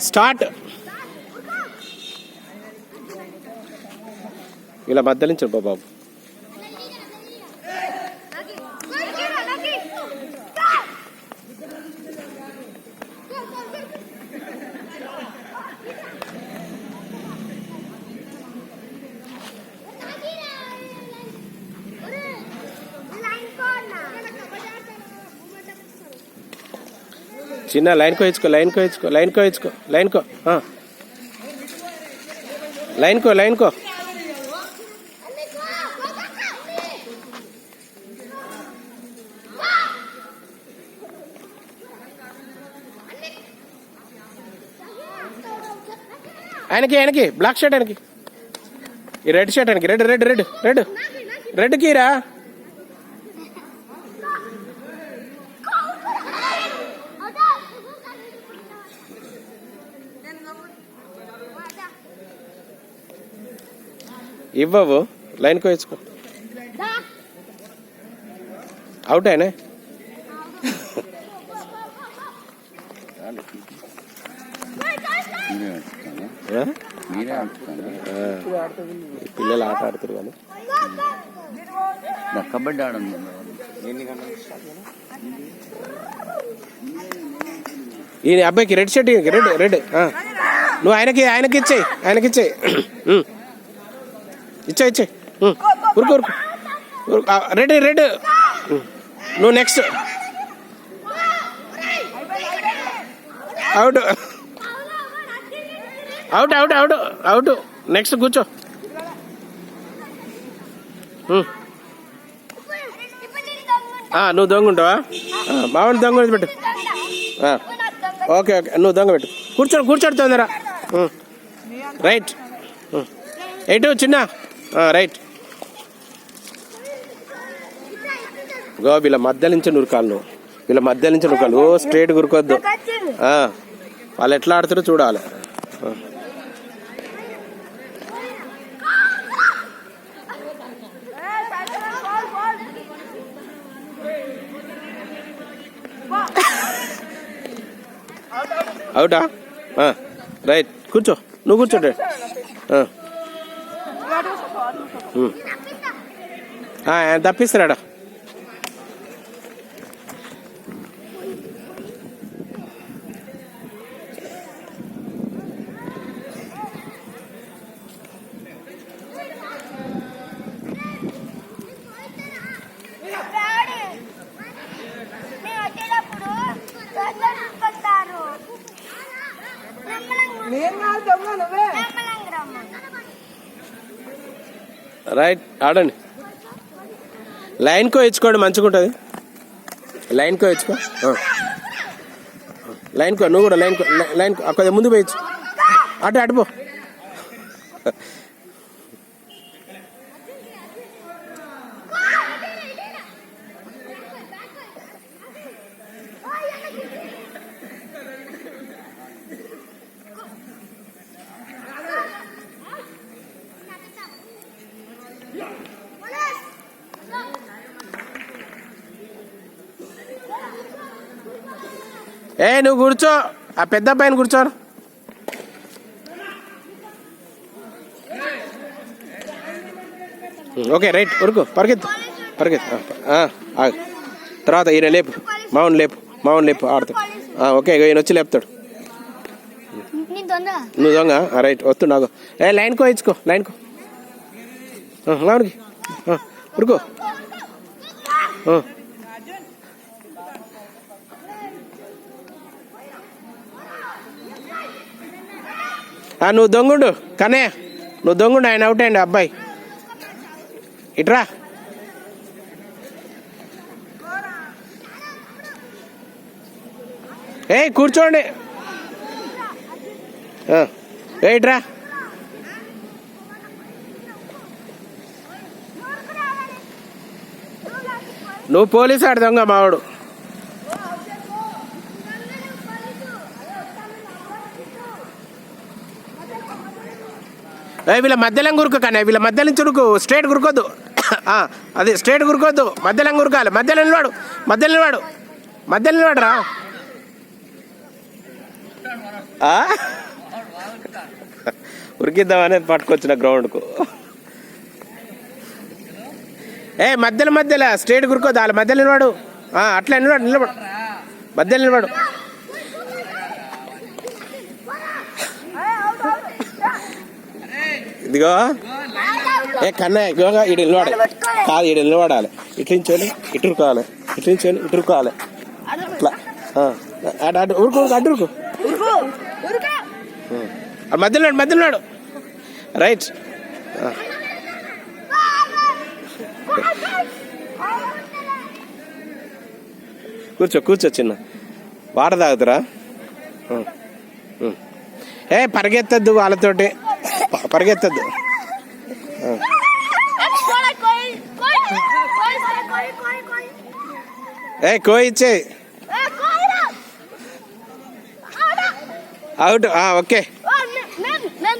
Start. ఇలా మధ్యలించు బాబు. చిన్న లైన్కో ఇచ్చుకో, లైన్కో ఇచ్చుకో, లైన్కో ఇచ్చుకో, లైన్కో లైన్కో లైన్కో. ఆయనకి బ్లాక్ షర్ట్ ఆయనకి, ఈ రెడ్ షర్ట్ ఆయనకి, red red red red red కీరా. ఇవ్వవు, లైన్కో ఇచ్చుకో. అవుట్ అయినా పిల్లలు ఆట ఆడుతారు కానీ కబడ్డీ ఆడండి. ఈ అబ్బాయికి రెడ్ షర్ట్, రెడ్ రెడ్. నువ్వు ఆయనకి ఇచ్చేయి, ఇచ్చేయి ఉరుకు ఉరుకు రెడ్ రెడ్. నువ్వు next. Out out out out out. Next కూర్చో. నువ్వు దొంగ ఉంటావా? మామూలు దొంగ పెట్టు. ఓకే ఓకే, నువ్వు దొంగ పెట్టు. కూర్చోడు తొందర. రైట్. ఎయిట్ చిన్న. రైట్. గో వీళ్ళ మధ్య నుంచి నురకాలు, నువ్వు వీళ్ళ మధ్య నుంచి నురకాలు. ఓ స్ట్రైట్ గురుకొద్దు. వాళ్ళు ఎట్లా ఆడుతారో చూడాలి. అవుటా? రైట్. కూర్చో, నువ్వు కూర్చోండి. తప్పిస్తాడా? రైట్, ఆడండి. లైన్కో ఇచ్చుకోండి, మంచిగా ఉంటుంది. లైన్కో ఇచ్చుకో, లైన్కో. నువ్వు కూడా లైన్కో కొద్దిగా ముందు పోయచ్చు. అటుపో. నువ్వు కూర్చో, ఆ పెద్ద పైన కూర్చో. Okay right. ఉరుకు, పరిగెత్తు. తర్వాత ఈయన లేపు, మామూలు లేపు ఆడుతాడు. ఓకే, ఈయన వచ్చి లేపుతాడు. నువ్వు దొంగ. రైట్, వస్తున్నావు. లైన్కో ఇచ్చుకో, లైన్కో. మామూలుకి ఉరుకు. నువ్వు దొంగుండు కనే, నువ్వు దొంగుండు. ఆయన అవుట్ అయ్యండి అబ్బాయి. ఇట్రా. కూర్చోండి. ఇట్రా. నువ్వు పోలీసు ఆడు దొంగ మావాడు. వీళ్ళ మధ్యలో గురుకు కానీ, వీళ్ళ మధ్య నుంచి ఉరుకు. స్ట్రైట్ గురుకోద్దు. అదే స్ట్రైట్ గురుకోద్దు, మధ్యలో గురకాలి. మధ్యలో నిలవాడు రా. ఉరికిద్దామని పట్టుకొచ్చిన గ్రౌండ్కు. మధ్యలో స్ట్రేట్ గురుకోదు, వాళ్ళ మధ్యలో నిలబడు. అట్లా నిలబడు మధ్యలో నిలబడు. ఇదిగో కన్నయ్య ఇటు నిలబడాలి కాదు, ఇటు నిలబడాలి. ఇటు నుంచోని ఇటురుకోవాలి, ఇటు నుంచోని ఇటురుకోవాలి. అట్లా అటు ఊరుకో, అడ్డురుకో. మధ్యలో నాడు. రైట్. కూర్చో చిన్న. వాటర్ తాగుతురా? పరిగెత్తద్దు వాళ్ళతోటి, పరిగెత్తద్దు. కోయి ఇచ్చే. అవుట్. ఓకే.